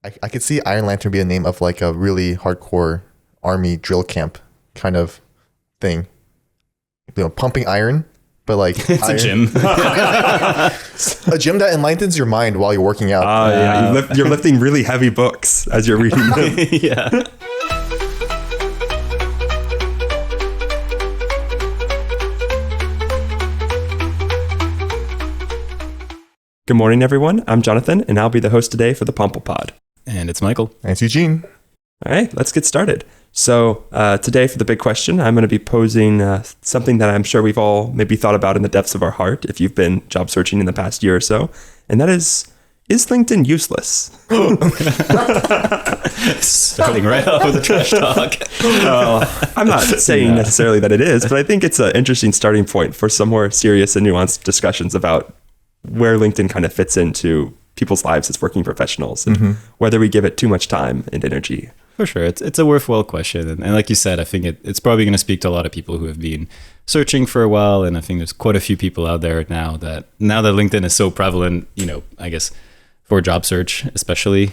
I could see Iron Lantern be a name of like a really hardcore army drill camp kind of thing. Pumping iron, but like it's iron. a gym. A gym that enlightens your mind while you're working out. Yeah, you're lifting really heavy books as you're reading them. Yeah. Good morning, everyone. I'm Jonathan, and I'll be the host today for the Pample Pod. And it's Michael. And it's Eugene. All right, let's get started. So today for the big question, I'm going to be posing something that I'm sure we've all maybe thought about in the depths of our heart if you've been job searching in the past year or so. And that is LinkedIn useless? Starting right off with the trash talk. I'm not saying necessarily that it is, but I think it's an interesting starting point for some more serious and nuanced discussions about where LinkedIn kind of fits into people's lives as working professionals and whether we give it too much time and energy. For sure. It's a worthwhile question. And like you said, I think it's probably going to speak to a lot of people who have been searching for a while. And I think there's quite a few people out there now that LinkedIn is so prevalent, I guess for job search, especially.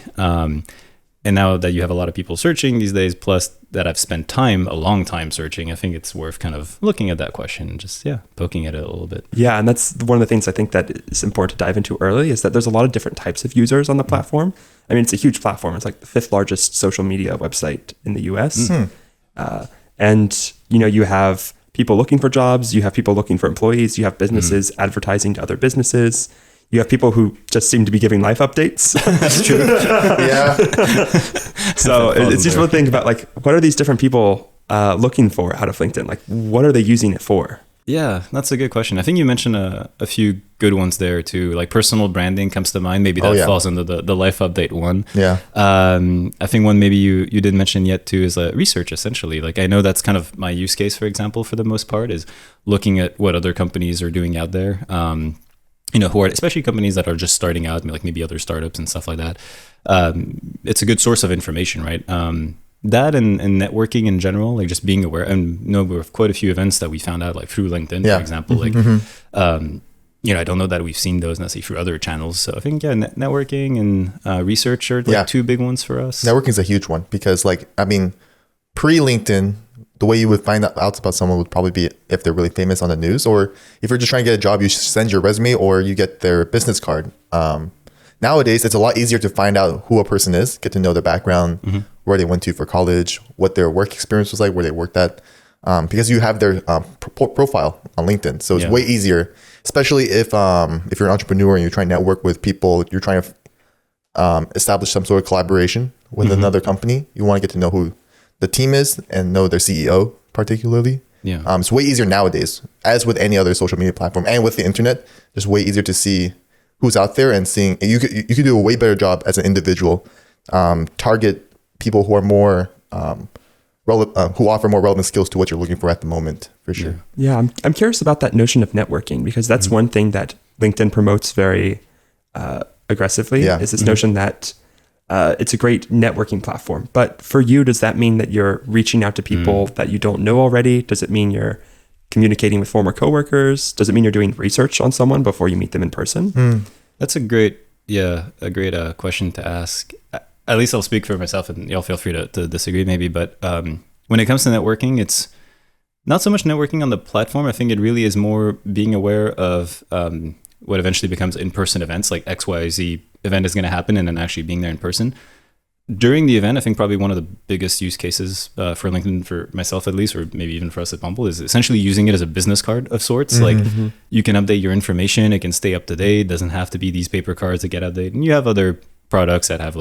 And now that you have a lot of people searching these days, plus that I've spent a long time searching, I think it's worth kind of looking at that question and just, poking at it a little bit. Yeah, and that's one of the things I think that is important to dive into early is that there's a lot of different types of users on the platform. I mean, it's a huge platform. It's like the 5th largest social media website in the US. And, you have people looking for jobs, you have people looking for employees, you have businesses advertising to other businesses. You have people who just seem to be giving life updates. That's true. Yeah. So it's useful to think about what are these different people looking for out of LinkedIn? Like, what are they using it for? Yeah, that's a good question. I think you mentioned a few good ones there too. Like personal branding comes to mind. Maybe that falls under the life update one. Yeah. I think one maybe you didn't mention yet too is research essentially. Like I know that's kind of my use case, for example, for the most part is looking at what other companies are doing out there. Who are especially companies that are just starting out, like maybe other startups and stuff like that. It's a good source of information, right? That and networking in general, like just being aware. And we have quite a few events that we found out like through LinkedIn, for example. I don't know that we've seen those necessarily through other channels. So I think networking and research are two big ones for us. Networking is a huge one because pre-LinkedIn, the way you would find out about someone would probably be if they're really famous on the news, or if you're just trying to get a job, you send your resume or you get their business card. Nowadays, it's a lot easier to find out who a person is, get to know their background, where they went to for college, what their work experience was like, where they worked at, because you have their profile on LinkedIn. So it's way easier, especially if you're an entrepreneur and you're trying to network with people, you're trying to establish some sort of collaboration with another company. You want to get to know who the team is and know their CEO particularly. Yeah. It's way easier nowadays, as with any other social media platform and with the internet, it's way easier to see who's out there and seeing you could do a way better job as an individual. Target people who are more who offer more relevant skills to what you're looking for at the moment, for sure. Yeah, I'm curious about that notion of networking because that's one thing that LinkedIn promotes very aggressively. Is this notion that it's a great networking platform. But for you, does that mean that you're reaching out to people that you don't know already? Does it mean you're communicating with former coworkers? Does it mean you're doing research on someone before you meet them in person? That's a great question to ask. At least I'll speak for myself and y'all feel free to disagree maybe. But when it comes to networking, it's not so much networking on the platform. I think it really is more being aware of what eventually becomes in-person events, like XYZ event is going to happen and then actually being there in person. During the event, I think probably one of the biggest use cases for LinkedIn, for myself at least, or maybe even for us at Pample, is essentially using it as a business card of sorts. You can update your information, it can stay up to date, it doesn't have to be these paper cards that get updated. And you have other products that have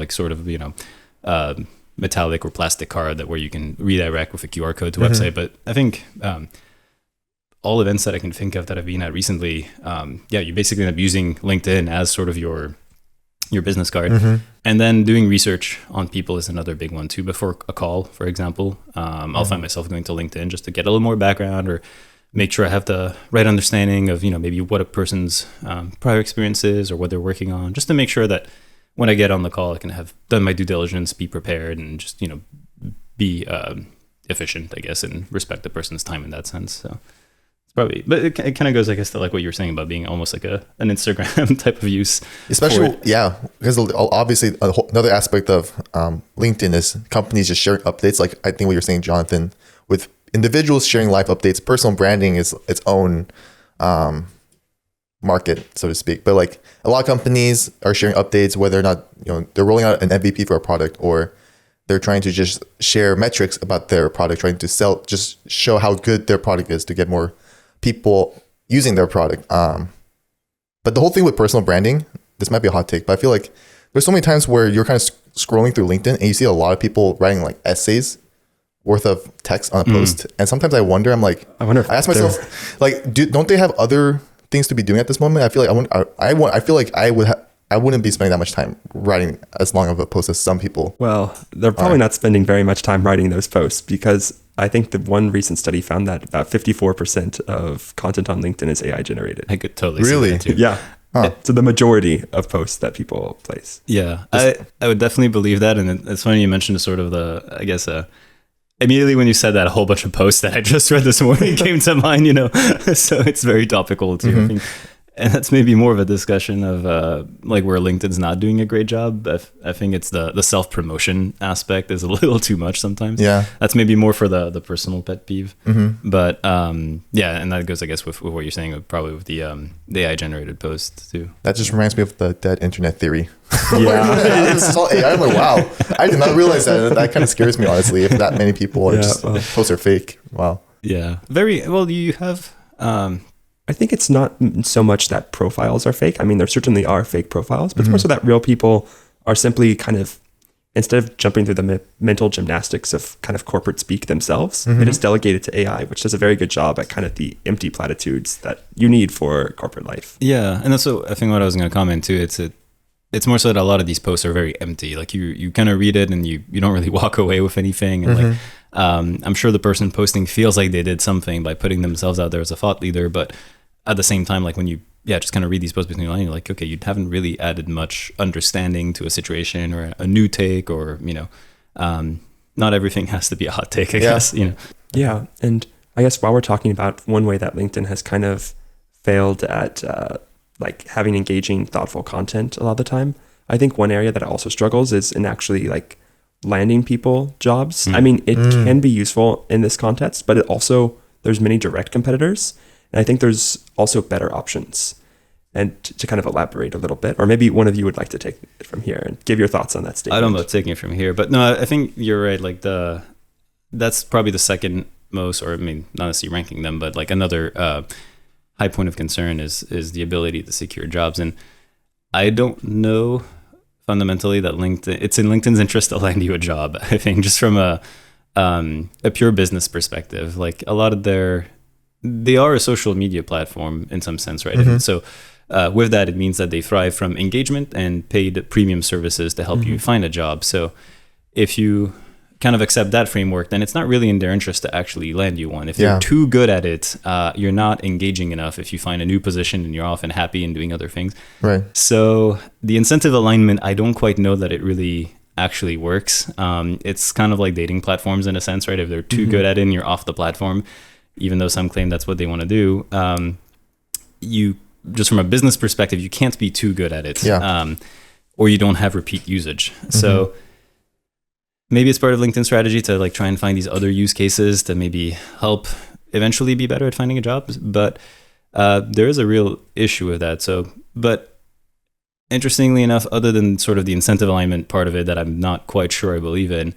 metallic or plastic card where you can redirect with a QR code to a website. But I think all events that I can think of that I've been at recently, you basically end up using LinkedIn as sort of your business card. And then doing research on people is another big one too. Before a call, for example, I'll find myself going to LinkedIn just to get a little more background or make sure I have the right understanding of, maybe what a person's prior experience is or what they're working on, just to make sure that when I get on the call, I can have done my due diligence, be prepared, and just, be efficient, I guess, and respect the person's time in that sense. So Probably, but it kind of goes, I guess, to like what you were saying about being almost like an Instagram type of use. Especially, yeah, because obviously another aspect of LinkedIn is companies just sharing updates. Like I think what you're saying, Jonathan, with individuals sharing live updates, personal branding is its own market, so to speak. But like a lot of companies are sharing updates, whether or not they're rolling out an MVP for a product, or they're trying to just share metrics about their product, trying to just show how good their product is to get more people using their product. But the whole thing with personal branding, this might be a hot take, but I feel like there's so many times where you're kind of scrolling through LinkedIn and you see a lot of people writing like essays worth of text on a post. And sometimes I wonder if I ask myself, like, don't they have other things to be doing at this moment? I feel like I wouldn't be spending that much time writing as long of a post as some people. Well, they're probably not spending very much time writing those posts, because I think the one recent study found that about 54% of content on LinkedIn is AI generated. I could totally see that too. Yeah. Huh. So the majority of posts that people place. Yeah, I would definitely believe that. And it's funny you mentioned sort of immediately when you said that, a whole bunch of posts that I just read this morning came to mind, so it's very topical too. I think. And that's maybe more of a discussion of like where LinkedIn's not doing a great job. I think it's the self-promotion aspect is a little too much sometimes. Yeah. That's maybe more for the personal pet peeve. But yeah, and that goes, I guess, with what you're saying, probably with the AI generated posts too. That just reminds me of the dead internet theory. Yeah. It's all AI. I'm like, wow. I did not realize that. That kind of scares me, honestly, if that many people are posts are fake. Wow. Yeah. Very well. You have... I think it's not so much that profiles are fake. I mean, there certainly are fake profiles, but it's more so that real people are simply kind of, instead of jumping through the mental gymnastics of kind of corporate speak themselves, they just delegate it to AI, which does a very good job at kind of the empty platitudes that you need for corporate life. Yeah, and that's I think what I was going to comment too. It's more so that a lot of these posts are very empty. Like you kind of read it and you don't really walk away with anything. And like I'm sure the person posting feels like they did something by putting themselves out there as a thought leader, but at the same time, like when you just kind of read these posts between the lines, you're like, okay, you haven't really added much understanding to a situation or a new take, or not everything has to be a hot take, I guess. Yeah, and I guess while we're talking about one way that LinkedIn has kind of failed at like having engaging, thoughtful content a lot of the time, I think one area that also struggles is in actually like landing people jobs. I mean, it can be useful in this context, but it also, there's many direct competitors. And I think there's also better options. And to kind of elaborate a little bit, or maybe one of you would like to take it from here and give your thoughts on that statement. I don't know about taking it from here, but no, I think you're right. Like that's probably the second most, or I mean, not necessarily ranking them, but like another high point of concern is the ability to secure jobs. And I don't know fundamentally that it's in LinkedIn's interest to land you a job. I think just from a pure business perspective, like a lot of they are a social media platform in some sense, right? And so with that, it means that they thrive from engagement and paid premium services to help you find a job. So if you kind of accept that framework, then it's not really in their interest to actually land you one. If you're too good at it, you're not engaging enough. If you find a new position and you're often happy and doing other things. Right. So the incentive alignment, I don't quite know that it really actually works. It's kind of like dating platforms in a sense, right? If they're too good at it and you're off the platform, even though some claim that's what they want to do, you just from a business perspective, you can't be too good at it, or you don't have repeat usage. So maybe it's part of LinkedIn strategy to like try and find these other use cases to maybe help eventually be better at finding a job. But there is a real issue with that. So, but interestingly enough, other than sort of the incentive alignment part of it that I'm not quite sure I believe in,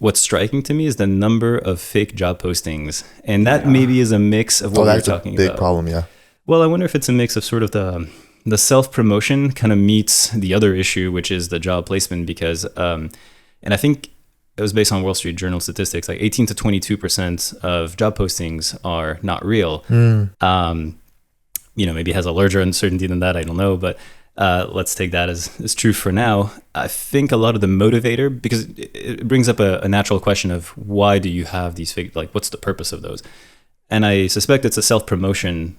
what's striking to me is the number of fake job postings, and that maybe is a mix of what we were talking about. That's a big problem, yeah. Well, I wonder if it's a mix of sort of the self-promotion kind of meets the other issue, which is the job placement, because, and I think it was based on Wall Street Journal statistics, like 18 to 22% of job postings are not real. Maybe it has a larger uncertainty than that, I don't know, but let's take that as true for now. I think a lot of the motivator, because it brings up a natural question of why do you have these fake, like what's the purpose of those? And I suspect it's a self-promotion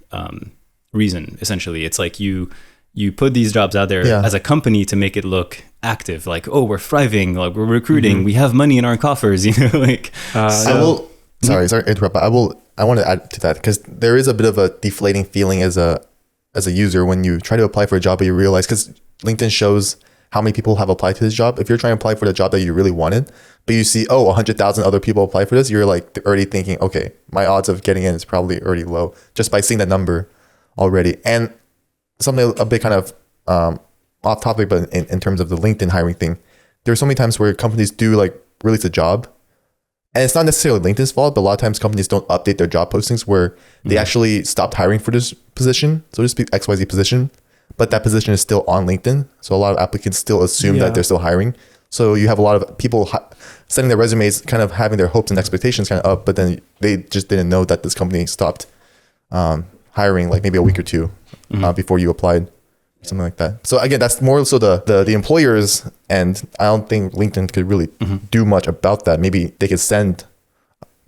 reason, essentially. It's like you put these jobs out there as a company to make it look active, like, oh, we're thriving, like we're recruiting, we have money in our coffers, like. I will, sorry to interrupt, but I will I want to add to that because there is a bit of a deflating feeling as a user when you try to apply for a job, but you realize, because LinkedIn shows how many people have applied to this job. If you're trying to apply for the job that you really wanted, but you see, 100,000 other people apply for this, you're like already thinking, okay, my odds of getting in is probably already low just by seeing that number already. And something a bit kind of off topic, but in terms of the LinkedIn hiring thing, there's so many times where companies do like release a job, and it's not necessarily LinkedIn's fault, but a lot of times companies don't update their job postings where they actually stopped hiring for this position, so to speak, XYZ position, but that position is still on LinkedIn. So a lot of applicants still assume that they're still hiring. So you have a lot of people sending their resumes, kind of having their hopes and expectations kind of up, but then they just didn't know that this company stopped hiring like maybe a week or two before you applied, something like that. So again, that's more so the employers, and I don't think LinkedIn could really do much about that. Maybe they could send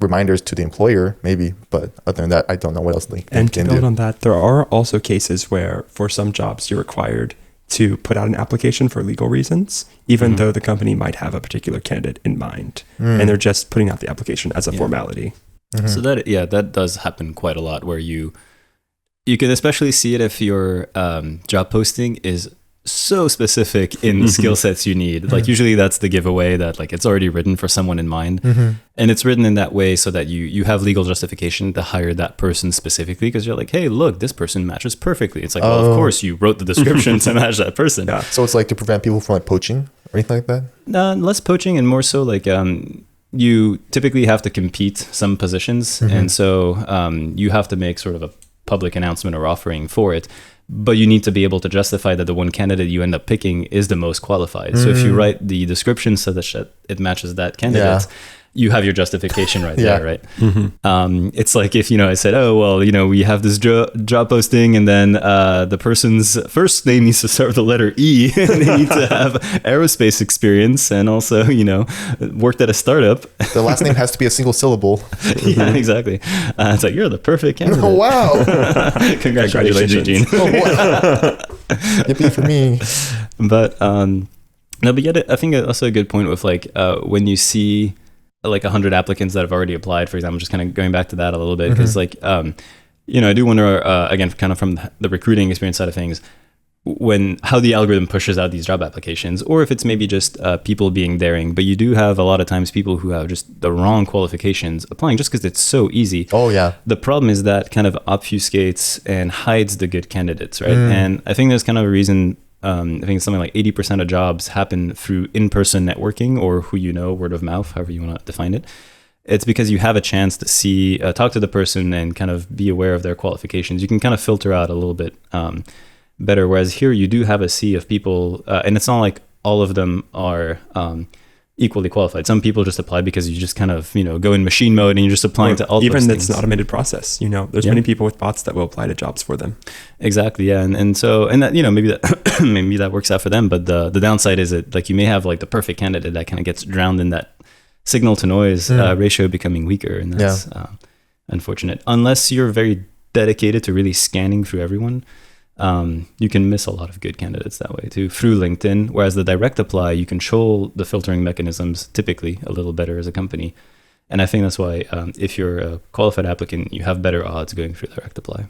reminders to the employer, maybe, but other than that, I don't know what else LinkedIn and can to build do. on that, there are also cases where for some jobs you're required to put out an application for legal reasons, even though the company might have a particular candidate in mind, and they're just putting out the application as a formality. So that does happen quite a lot, where you can especially see it if your job posting is so specific in the skill sets you need. Like usually that's the giveaway that like it's already written for someone in mind, and it's written in that way so that you have legal justification to hire that person specifically, because you're like, hey, look, this person matches perfectly. It's like, well, of course you wrote the description to match that person. Yeah. So it's like to prevent people from like poaching or anything like that? Less poaching and more so like you typically have to compete some positions, and so you have to make sort of a public announcement or offering for it, but you need to be able to justify that the one candidate you end up picking is the most qualified. So if you write the description so that it matches that candidate, you have your justification right there, right? It's like if, I said, oh, well, we have this job posting, and then the person's first name needs to start with the letter E, and they need to have aerospace experience and also, worked at a startup. The last name has to be a single syllable. Yeah, exactly. It's like, you're the perfect candidate. Oh, wow. Congratulations, Eugene. Oh, wow. Yippee for me. But no, but yet I think also a good point with like when you see like 100 applicants that have already applied, for example, just kind of going back to that a little bit, because like I do wonder again, kind of from the recruiting experience side of things, how the algorithm pushes out these job applications, or if it's maybe just people being daring. But you do have a lot of times people who have just the wrong qualifications applying just because it's so easy. Oh yeah. The problem is that kind of obfuscates and hides the good candidates, right? And I think there's kind of a reason. I think something like 80% of jobs happen through in-person networking, or word of mouth, however you want to define it. It's because you have a chance to see, talk to the person and kind of be aware of their qualifications. You can kind of filter out a little bit better. Whereas here you do have a sea of people, and it's not like all of them are equally qualified. Some people just apply because you just kind of, go in machine mode and you're just applying to all even postings. it's an automated process. There's many people with bots that will apply to jobs for them. Exactly. Yeah. And that, maybe that, maybe that works out for them. But the downside is that like you may have like the perfect candidate that kind of gets drowned in that signal to noise ratio becoming weaker. And that's unfortunate. Unless you're very dedicated to really scanning through everyone, you can miss a lot of good candidates that way too, through LinkedIn. Whereas the direct apply, you control the filtering mechanisms typically a little better as a company. And I think that's why if you're a qualified applicant, you have better odds going through direct apply.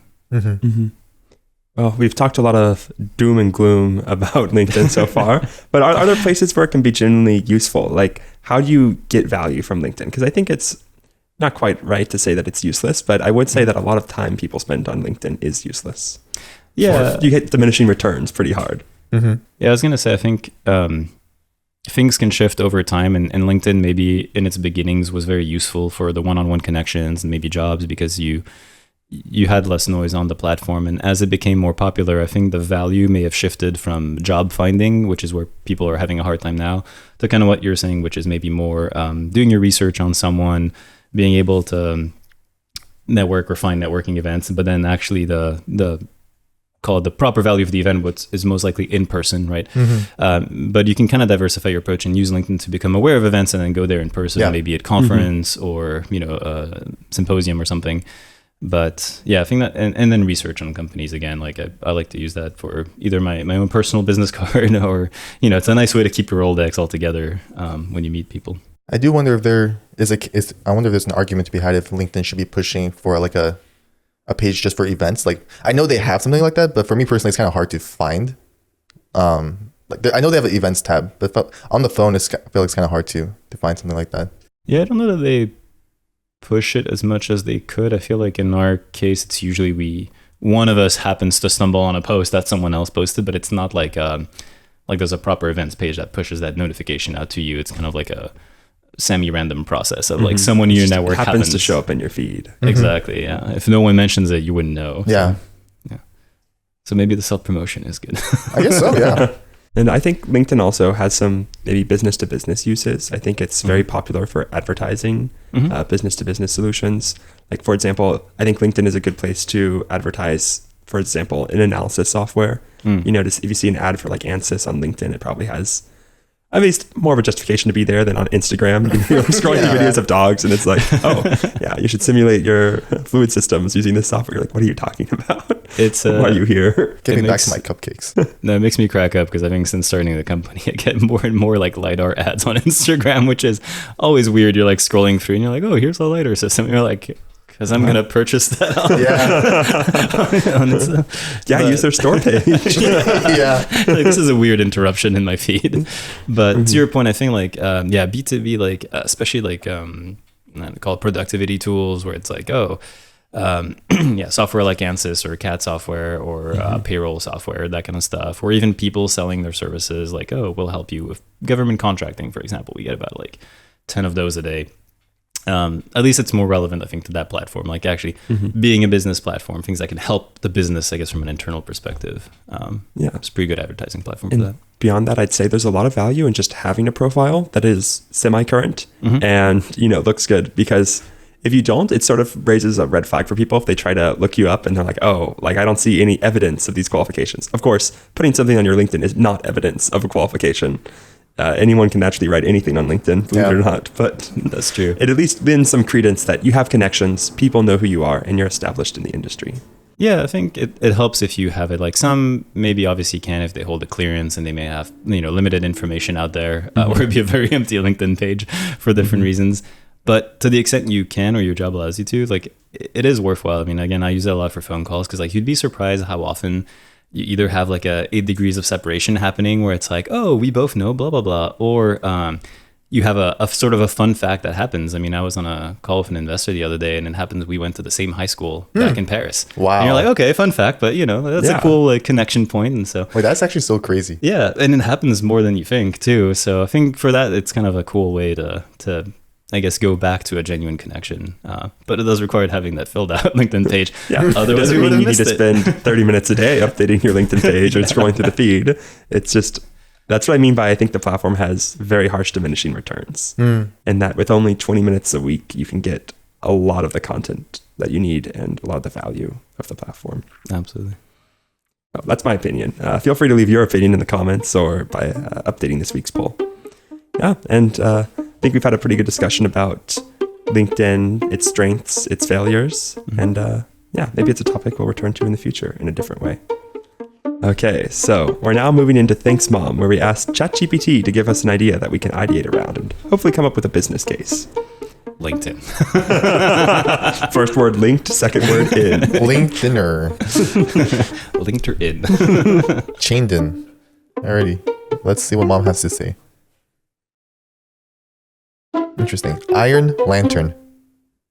Well, we've talked a lot of doom and gloom about LinkedIn so far, but are there places where it can be genuinely useful? Like, how do you get value from LinkedIn? Because I think it's not quite right to say that it's useless, but I would say that a lot of time people spend on LinkedIn is useless. Yeah. You hit diminishing returns pretty hard. Yeah, I was going to say, I think things can shift over time, and LinkedIn maybe in its beginnings was very useful for the one-on-one connections and maybe jobs because you had less noise on the platform. And as it became more popular, I think the value may have shifted from job finding, which is where people are having a hard time now, to kind of what you're saying, which is maybe more doing your research on someone, being able to network or find networking events, but then actually the proper value of the event is most likely in person, right? But you can kind of diversify your approach and use LinkedIn to become aware of events and then go there in person, maybe at conference or a symposium or something. But yeah, I think that, and then research on companies again. Like I like to use that for either my own personal business card or it's a nice way to keep your Rolodex all together when you meet people. I do wonder if I wonder if there's an argument to be had if LinkedIn should be pushing for like a page just for events. Like I know they have something like that, but for me personally, it's kind of hard to find. I know they have an events tab, but on the phone, I feel like it's kind of hard to find something like that. Yeah, I don't know that they push it as much as they could. I feel like in our case, it's usually one of us happens to stumble on a post that someone else posted, but it's not like there's a proper events page that pushes that notification out to you. It's kind of like a semi-random process of like someone in your network happens to show up in your feed. Exactly. Yeah. If no one mentions it, you wouldn't know. Yeah. So maybe the self-promotion is good. I guess so. Yeah. And I think LinkedIn also has some maybe business to business uses. I think it's very popular for advertising, business to business solutions. Like for example, I think LinkedIn is a good place to advertise, for example, an analysis software. You notice if you see an ad for like ANSYS on LinkedIn, it probably has at least more of a justification to be there than on Instagram. You're scrolling through videos of dogs and it's like, oh, yeah, you should simulate your fluid systems using this software. You're like, what are you talking about? Why are you here? Getting back to my cupcakes. No, it makes me crack up because I think since starting the company, I get more and more like LiDAR ads on Instagram, which is always weird. You're like scrolling through and you're like, oh, here's a LiDAR system. And you're like, because I'm going to purchase that use their store page. Like, this is a weird interruption in my feed. But to your point, I think like, B2B, like, especially like, I call it productivity tools where it's like, software like ANSYS or CAD software or payroll software, that kind of stuff. Or even people selling their services like, we'll help you with government contracting, for example. We get about like 10 of those a day. At least it's more relevant, I think, to that platform, like actually being a business platform, things that can help the business, I guess, from an internal perspective. It's a pretty good advertising platform for that. Beyond that, I'd say there's a lot of value in just having a profile that is semi-current and, looks good, because if you don't, it sort of raises a red flag for people if they try to look you up and they're like, oh, like I don't see any evidence of these qualifications. Of course, putting something on your LinkedIn is not evidence of a qualification. Anyone can actually write anything on LinkedIn, believe it or not. But that's true. It at least lends some credence that you have connections, people know who you are, and you're established in the industry. Yeah, I think it helps if you have it. Like some maybe obviously can if they hold a clearance and they may have limited information out there, or it'd be a very empty LinkedIn page for different reasons. But to the extent you can or your job allows you to, like it is worthwhile. I mean, again, I use it a lot for phone calls because like you'd be surprised how often you either have like a 8 degrees of separation happening where it's like, oh, we both know blah, blah, blah. Or you have a sort of a fun fact that happens. I mean, I was on a call with an investor the other day and it happens we went to the same high school back in Paris. Wow. And you're like, okay, fun fact, but that's a cool like connection point. And so wait, that's actually so crazy. Yeah. And it happens more than you think too. So I think for that, it's kind of a cool way to I guess, go back to a genuine connection. But it does require having that filled out LinkedIn page. Yeah, otherwise you need to spend 30 minutes a day updating your LinkedIn page or scrolling through the feed. It's just, that's what I mean by I think the platform has very harsh diminishing returns. And that with only 20 minutes a week, you can get a lot of the content that you need and a lot of the value of the platform. Absolutely. Oh, that's my opinion. Feel free to leave your opinion in the comments or by updating this week's poll. Yeah, and I think we've had a pretty good discussion about LinkedIn, its strengths, its failures, and maybe it's a topic we'll return to in the future in a different way. Okay, so we're now moving into Thanks Mom, where we asked ChatGPT to give us an idea that we can ideate around and hopefully come up with a business case. LinkedIn. First word linked, second word in. LinkedIner. LinkedIn. Chained in. Alrighty. Let's see what Mom has to say. Interesting. Iron lantern.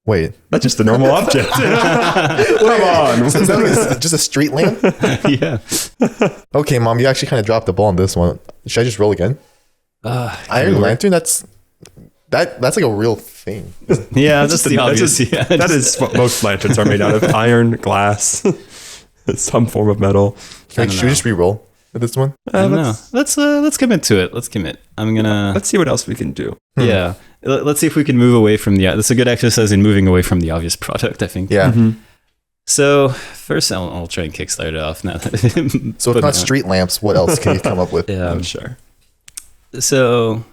Wait. That's just a normal object. Come on. So is that just a street lamp? Yeah. Okay, Mom, you actually kind of dropped the ball on this one. Should I just roll again? Iron lantern? That's like a real thing. Yeah, that's the obvious. That is what most lanterns are made out of. Iron, glass, some form of metal. Should we just re-roll with this one? I don't know. Let's commit to it. Let's commit. Let's see what else we can do. Yeah. Let's see if we can move away from that's a good exercise in moving away from the obvious product, I think. Yeah. Mm-hmm. So first I'll try and kickstart it off now. So if not street lamps, what else can you come up with? Yeah, I'm sure. So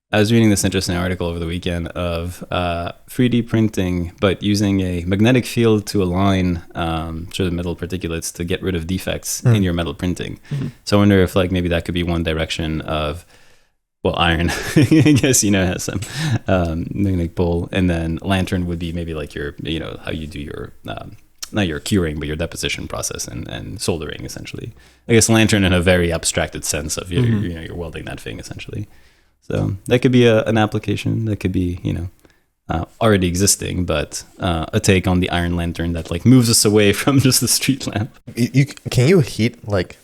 I was reading this interesting article over the weekend of 3D printing, but using a magnetic field to align sort of metal particulates to get rid of defects in your metal printing. So I wonder if like maybe that could be one direction of well, iron, I guess, has some magnetic pole, and then lantern would be maybe like your, how you do your, not your curing, but your deposition process and soldering, essentially. I guess lantern in a very abstracted sense of, you're welding that thing, essentially. So that could be an application. That could be, already existing, but a take on the iron lantern that like moves us away from just the street lamp. Can you heat like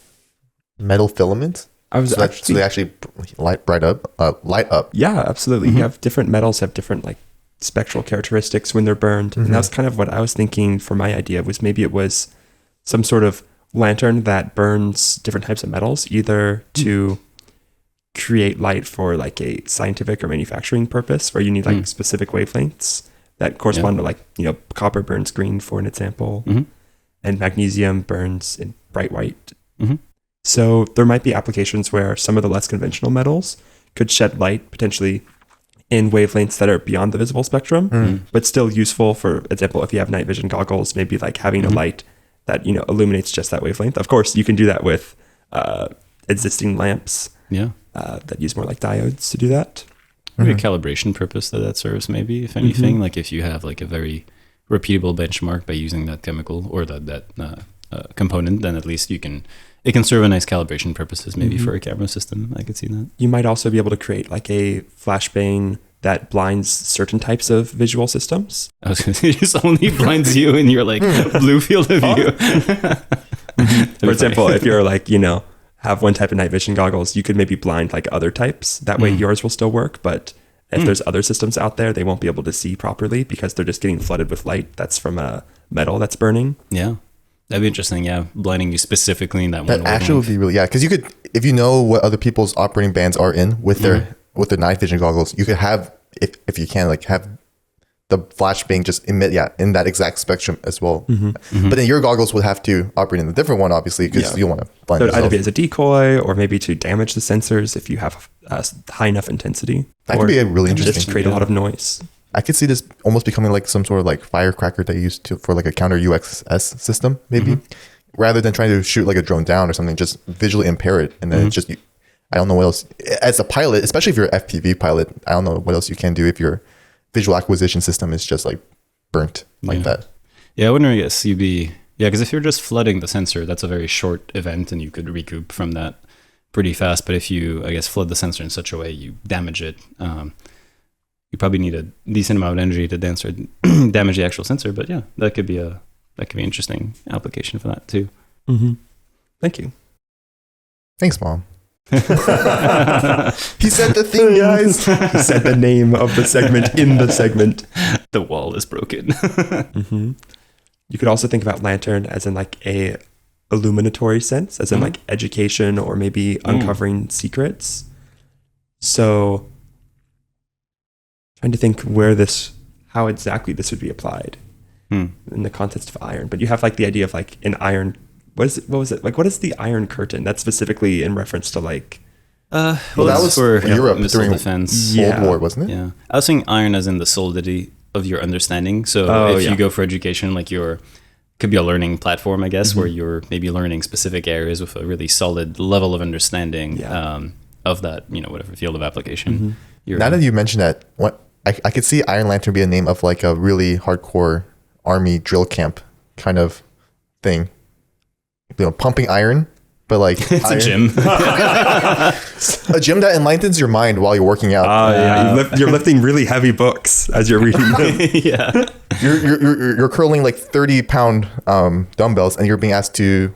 metal filaments? So they actually light up. Yeah, absolutely. You have different metals have different like spectral characteristics when they're burned, and that's kind of what I was thinking for my idea. Was maybe it was some sort of lantern that burns different types of metals, either to create light for like a scientific or manufacturing purpose, where you need like specific wavelengths that correspond to like, copper burns green for an example, and magnesium burns in bright white. So there might be applications where some of the less conventional metals could shed light potentially in wavelengths that are beyond the visible spectrum, but still useful. For example, if you have night vision goggles, maybe like having a light that, illuminates just that wavelength. Of course, you can do that with existing lamps. That use more like diodes to do that. Maybe a calibration purpose that serves, maybe, if anything. Like if you have like a very repeatable benchmark by using that chemical or that component, then at least it can serve a nice calibration purposes, maybe for a camera system. I could see that. You might also be able to create like a flashbang that blinds certain types of visual systems. I was going to say, it just only blinds you in your like blue field of view. For example, if you're like, have one type of night vision goggles, you could maybe blind like other types. That way yours will still work, but if there's other systems out there, they won't be able to see properly because they're just getting flooded with light that's from a metal that's burning. Yeah. That'd be interesting, yeah. Blinding you specifically in that one. That actually would be really, because you could, if you know what other people's operating bands are in with their night vision goggles, you could have, if you can, like have the flashbang just emit, in that exact spectrum as well. But then your goggles would have to operate in a different one, obviously, because you want to blind So yourself. either be as a decoy or maybe to damage the sensors if you have high enough intensity. That could be a really interesting. Just create a lot of noise. I could see this almost becoming like some sort of like firecracker that you use for like a counter UXS system, maybe, rather than trying to shoot like a drone down or something, just visually impair it. And then it's just, I don't know what else, as a pilot, especially if you're an FPV pilot, I don't know what else you can do if your visual acquisition system is just like burnt like that. Yeah, I wouldn't, I guess you'd be, because if you're just flooding the sensor, that's a very short event and you could recoup from that pretty fast. But if you, I guess, flood the sensor in such a way you damage it, you probably need a decent amount of energy to damage the actual sensor. But yeah, that could be an interesting application for that too. Thank you. Thanks, Mom. He said the thing, guys. He said the name of the segment in the segment. The wall is broken. You could also think about lantern as in like a illuminatory sense, as in like education or maybe uncovering secrets. So trying to think how exactly this would be applied in the context of iron. But you have like the idea of like an iron. What was it? Like, what is the Iron Curtain? That's specifically in reference to like... well, that was for Europe during defense. World War, wasn't it? Yeah. I was saying iron as in the solidity of your understanding. So if you go for education, like could be a learning platform, I guess, where you're maybe learning specific areas with a really solid level of understanding of that, whatever field of application. Now that you mentioned that, I could see Iron Lantern be a name of like a really hardcore army drill camp kind of thing. Pumping iron, but like it's iron. a gym. A gym that enlightens your mind while you're working out. You're lifting really heavy books as you're reading them. You're curling like 30-pound dumbbells, and you're being asked to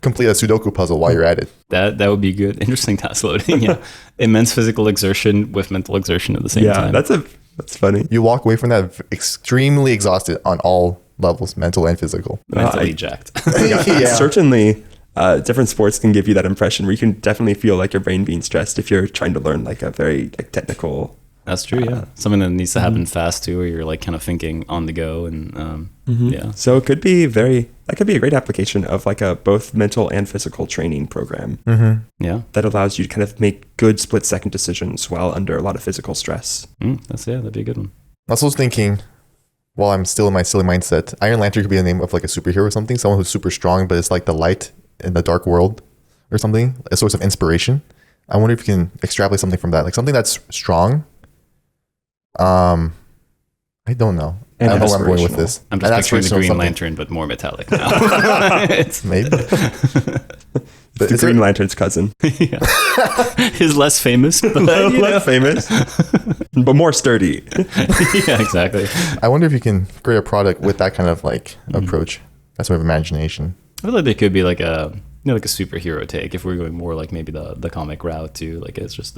complete a Sudoku puzzle while you're at it. That would be good. Interesting task loading. Yeah, immense physical exertion with mental exertion at the same time. That's funny. You walk away from that extremely exhausted on all levels, mental and physical. Mentally jacked. Certainly, different sports can give you that impression where you can definitely feel like your brain being stressed if you're trying to learn like a very like technical. That's true. Yeah, something that needs to happen fast too, where you're like kind of thinking on the go, and So it could be that could be a great application of like a both mental and physical training program. Yeah, that allows you to kind of make good split-second decisions while under a lot of physical stress. That'd be a good one. I was thinking, while I'm still in my silly mindset, Iron Lantern could be the name of like a superhero or something, someone who's super strong, but it's like the light in the dark world or something, a source of inspiration. I wonder if you can extrapolate something from that, like something that's strong. I don't know. And I don't know where I'm going with aspirational. this. I'm just And picturing the aspirational Green something. Lantern, but more metallic now. It's- Maybe. But The is there- Green Lantern's cousin. yeah. He's less famous, but you know. Less famous, but more sturdy. Yeah, exactly. I wonder if you can create a product with that kind of like approach. That sort of imagination. I feel like there could be like a like a superhero take if we're going more like maybe the comic route too. Like it's just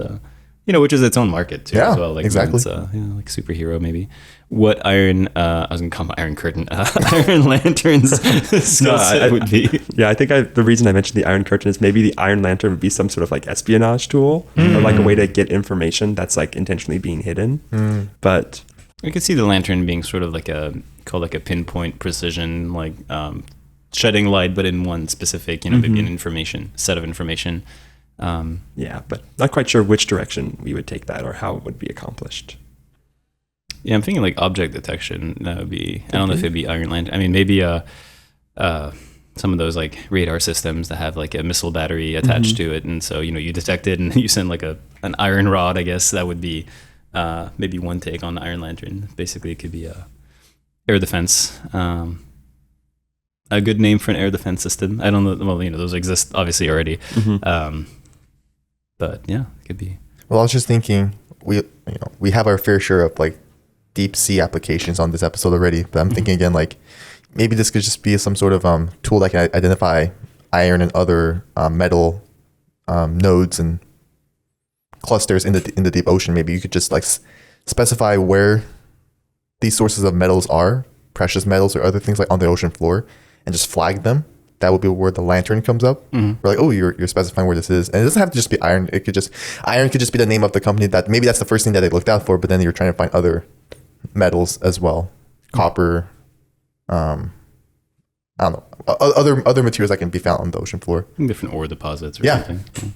which is its own market too Yeah, as well. Like exactly. It's, like superhero maybe. What I was gonna call my Iron Curtain, Iron Lantern's skill set would be. Yeah, I think the reason I mentioned the Iron Curtain is maybe the Iron Lantern would be some sort of like espionage tool or like a way to get information that's like intentionally being hidden. But I could see the lantern being sort of like a pinpoint precision, like shedding light, but in one specific, maybe an set of information. yeah, but not quite sure which direction we would take that or how it would be accomplished. Yeah, I'm thinking like object detection. That would be. I don't know if it'd be Iron Lantern. I mean, maybe some of those like radar systems that have like a missile battery attached to it, and so you detect it and you send like an iron rod. I guess that would be maybe one take on the Iron Lantern. Basically, it could be air defense. A good name for an air defense system. I don't know. Well, those exist obviously already. But yeah, it could be. Well, I was just thinking we have our fair share of like deep sea applications on this episode already, but I'm thinking again like maybe this could just be some sort of tool that can identify iron and other metal nodes and clusters in the deep ocean. Maybe you could just like specify where these sources of metals are, precious metals or other things like on the ocean floor, and just flag them. That would be where the lantern comes up. We're like, oh, you're specifying where this is, and it doesn't have to just be iron. Iron could just be the name of the company that maybe that's the first thing that they looked out for, but then you're trying to find other metals as well, copper. I don't know, other materials that can be found on the ocean floor. Different ore deposits or Yeah. something. Yeah.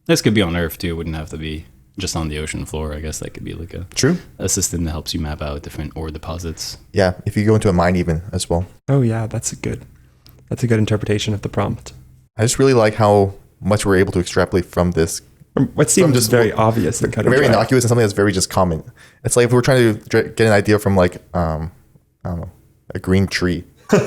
This could be on Earth too. It wouldn't have to be just on the ocean floor. I guess that could be like True. a system that helps you map out different ore deposits. Yeah, if you go into a mine even as well. Oh yeah, that's a good interpretation of the prompt. I just really like how much we're able to extrapolate from this. What seems just very obvious and kind of Very dry. innocuous and something that's very just common. It's like if we're trying to get an idea from like I don't know, a green tree. try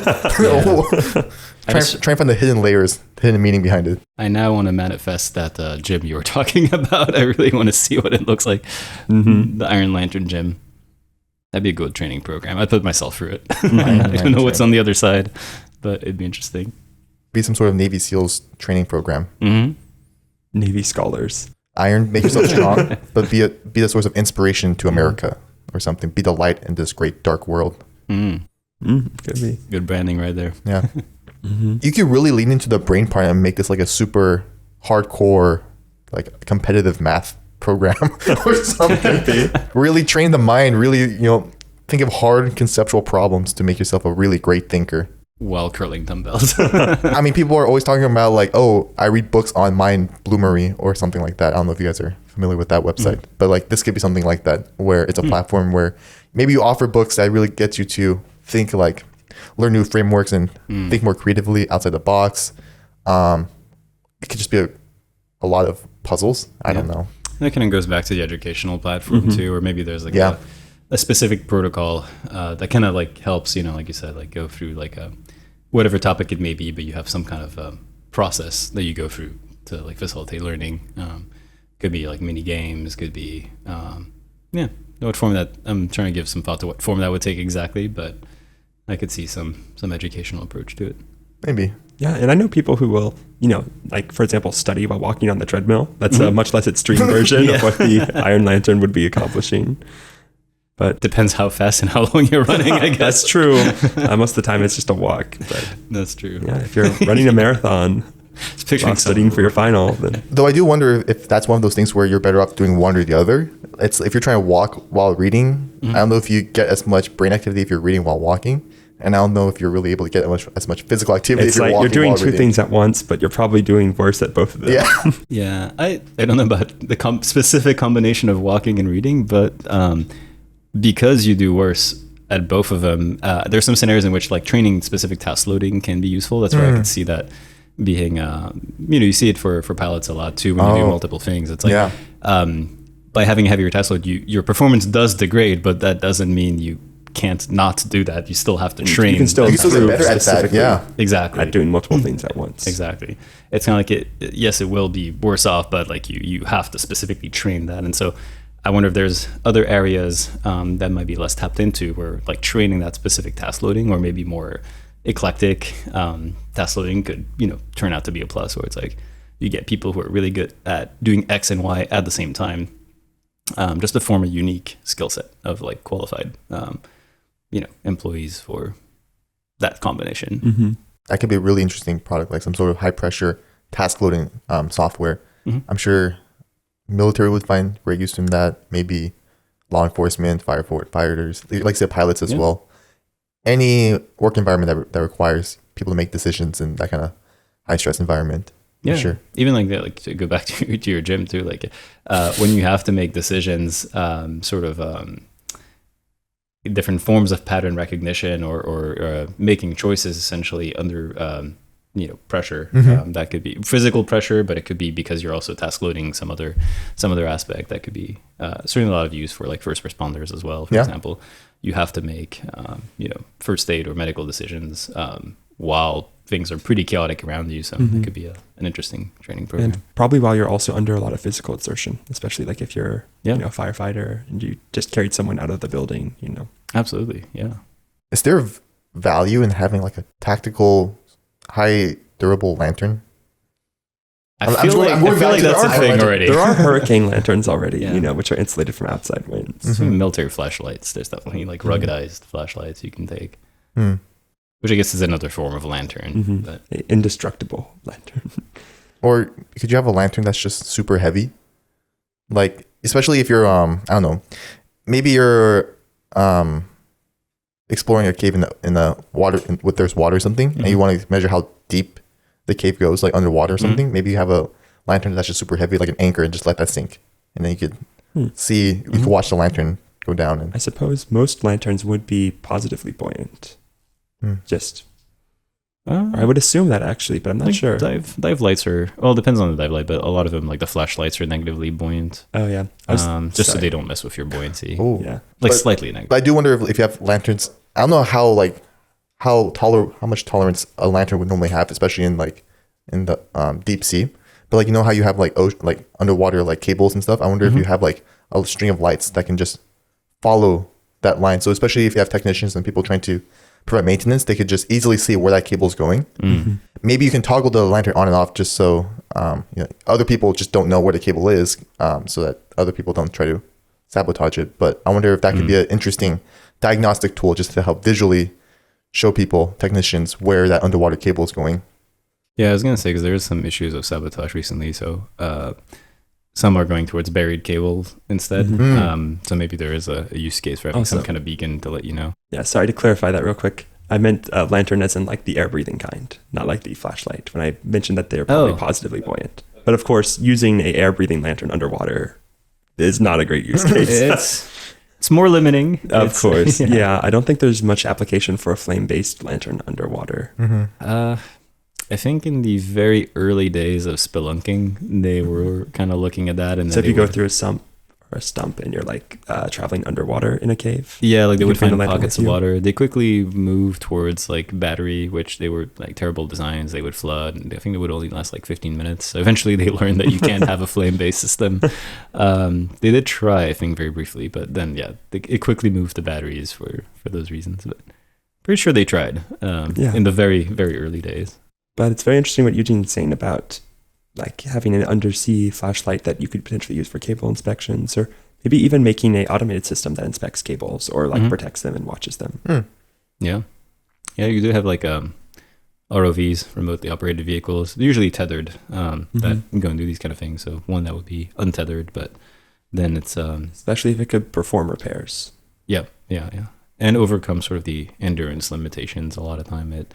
and find the hidden layers, the hidden meaning behind it. I now want to manifest that gym you were talking about. I really want to see what it looks like. The Iron Lantern gym. That'd be a good training program. I'd put myself through it. I don't know what's on the other side, but it'd be interesting. Be some sort of Navy SEALs training program. Navy scholars. Iron, make yourself strong, but be a source of inspiration to America or something. Be the light in this great dark world. Could be. Good branding right there. Yeah. You could really lean into the brain part and make this like a super hardcore, like competitive math program or something. Really train the mind, really, think of hard conceptual problems to make yourself a really great thinker. While curling dumbbells. I mean, people are always talking about like, oh, I read books on Mind Bloomery or something like that. I don't know if you guys are familiar with that website, but like this could be something like that, where it's a platform where maybe you offer books that really get you to think like, learn new frameworks and think more creatively outside the box. It could just be a lot of puzzles. I don't know. That kind of goes back to the educational platform too, or maybe there's like a specific protocol that kind of like helps, like you said, like go through like whatever topic it may be, but you have some kind of process that you go through to like facilitate learning. Could be like mini games, could be what form that I'm trying to give some thought to what form that would take exactly, but I could see some educational approach to it. Maybe. Yeah, and I know people who will, like for example, study while walking on the treadmill. That's a much less extreme version of what the Iron Lantern would be accomplishing. But Depends how fast and how long you're running, I guess. that's true. Most of the time it's just a walk. But That's true. yeah, if you're running a marathon Just picturing while studying for your final, then Though I do wonder if that's one of those things where you're better off doing one or the other. It's if you're trying to walk while reading, I don't know if you get as much brain activity if you're reading while walking. And I don't know if you're really able to get as much physical activity it's if you're like walking you're doing while two reading. things at once, but you're probably doing worse at both of them. Yeah. Yeah, I don't know about the specific combination of walking and reading, but because you do worse at both of them, there's some scenarios in which like training specific task loading can be useful. That's where I could see that being you see it for pilots a lot too when you do multiple things. It's like by having a heavier task load, your performance does degrade, but that doesn't mean you can't not do that. You still have to train. You can still get better at that. Yeah, exactly. At doing multiple things at once. Exactly. It's kind of like yes, it will be worse off, but like you have to specifically train that. And so I wonder if there's other areas that might be less tapped into, where like training that specific task loading, or maybe more eclectic task loading could turn out to be a plus, where it's like you get people who are really good at doing X and Y at the same time, just to form a unique skill set of like qualified employees for that combination. Mm-hmm. That could be a really interesting product, like some sort of high pressure task loading software. I'm sure military would find great use in that. Maybe law enforcement, firefighters, like I said, pilots as well. Any work environment that requires people to make decisions in that kind of high stress environment. Yeah, sure. Even like that, like to go back to your gym too, like when you have to make decisions, different forms of pattern recognition or making choices essentially under pressure. That could be physical pressure, but it could be because you're also task loading some other aspect. That could be certainly a lot of use for like first responders as well. For example, you have to make first aid or medical decisions while things are pretty chaotic around you. So it could be an interesting training program. And probably while you're also under a lot of physical exertion, especially like if you're a firefighter and you just carried someone out of the building, Absolutely, yeah. Is there value in having like a tactical, high durable lantern? I feel like that's a thing already. There are hurricane lanterns already, which are insulated from outside winds. Military flashlights. There's definitely like ruggedized flashlights you can take. Which I guess is another form of lantern. But indestructible lantern. Or could you have a lantern that's just super heavy? Like, especially if you're, I don't know, maybe you're exploring a cave in the water, with there's water or something, and you want to measure how deep the cave goes, like underwater or something. Maybe you have a lantern that's just super heavy, like an anchor, and just let that sink. And then you could see, you could watch the lantern go down. And I suppose most lanterns would be positively buoyant. I would assume that actually, but I'm not sure. Dive lights are, well, it depends on the dive light, but a lot of them, like the flashlights, are negatively buight. Oh yeah, just so they don't mess with your buoyancy. Oh yeah, slightly negative. But I do wonder if you have lanterns. I don't know how much tolerance a lantern would normally have, especially in the deep sea. But like how you have like underwater like cables and stuff. I wonder if you have like a string of lights that can just follow that line. So especially if you have technicians and people trying to provide maintenance, they could just easily see where that cable is going. Maybe you can toggle the lantern on and off just so other people just don't know where the cable is, so that other people don't try to sabotage it. But I wonder if that could be an interesting diagnostic tool just to help visually show technicians, where that underwater cable is going. Yeah, I was going to say, because there is some issues of sabotage recently. So some are going towards buried cables instead. So maybe there is a use case for having some kind of beacon to let you know. Yeah, sorry to clarify that real quick. I meant lantern as in like the air breathing kind, not like the flashlight, when I mentioned that they're probably positively buoyant. But of course, using an air breathing lantern underwater is not a great use case. It's more limiting. Of course. Yeah, I don't think there's much application for a flame-based lantern underwater. I think in the very early days of spelunking, they were kind of looking at that. And so if you go through a sump or a stump and you're like traveling underwater in a cave, yeah, like they would find pockets of water. They quickly moved towards like battery, which they were like terrible designs. They would flood, and I think they would only last like 15 minutes. So eventually they learned that you can't have a flame-based system. They did try, I think, very briefly, but then it quickly moved to batteries for those reasons. But pretty sure they tried in the very, very early days. But it's very interesting what Eugene's saying about like having an undersea flashlight that you could potentially use for cable inspections, or maybe even making an automated system that inspects cables or like protects them and watches them. Yeah, you do have like ROVs, remotely operated vehicles, usually tethered, that can go and do these kind of things. So one that would be untethered, but then it's especially if it could perform repairs. Yeah. And overcome sort of the endurance limitations. A lot of time, I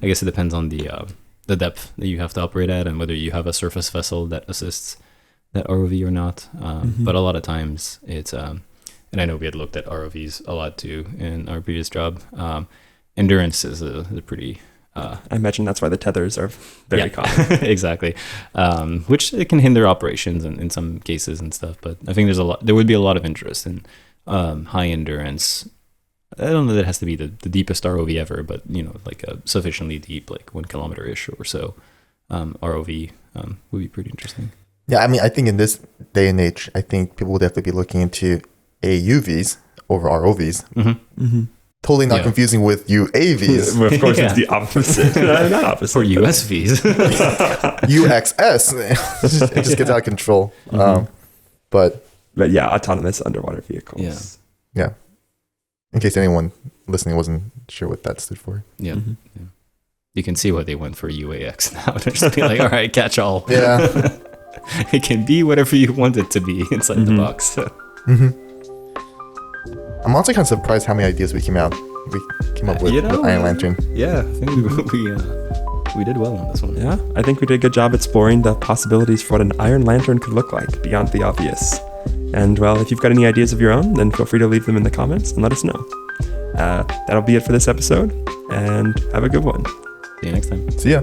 guess it depends on the depth that you have to operate at, and whether you have a surface vessel that assists that ROV or not. But a lot of times it's, and I know we had looked at ROVs a lot too in our previous job. Endurance is a pretty I imagine that's why the tethers are very common. Exactly. Which it can hinder operations in some cases and stuff. But I think there would be a lot of interest in high endurance. I don't know that it has to be the deepest ROV ever, but like a sufficiently deep, like 1 kilometer-ish or so ROV would be pretty interesting. Yeah, I mean, I think in this day and age, I think people will definitely be looking into AUVs over ROVs. Totally not confusing with UAVs. Well, of course, it's the opposite. Not opposite. For USVs. UXS. It just gets out of control. But yeah, autonomous underwater vehicles. Yeah. In case anyone listening wasn't sure what that stood for. Yeah. You can see why they went for UAX now. They're just being like, all right, catch all. Yeah. It can be whatever you want it to be inside the box. I'm also kind of surprised how many ideas we came up with Iron Lantern. Yeah, I think we did well on this one. Yeah, I think we did a good job exploring the possibilities for what an Iron Lantern could look like beyond the obvious. And well, if you've got any ideas of your own, then feel free to leave them in the comments and let us know. That'll be it for this episode, and have a good one. See you next time. See ya.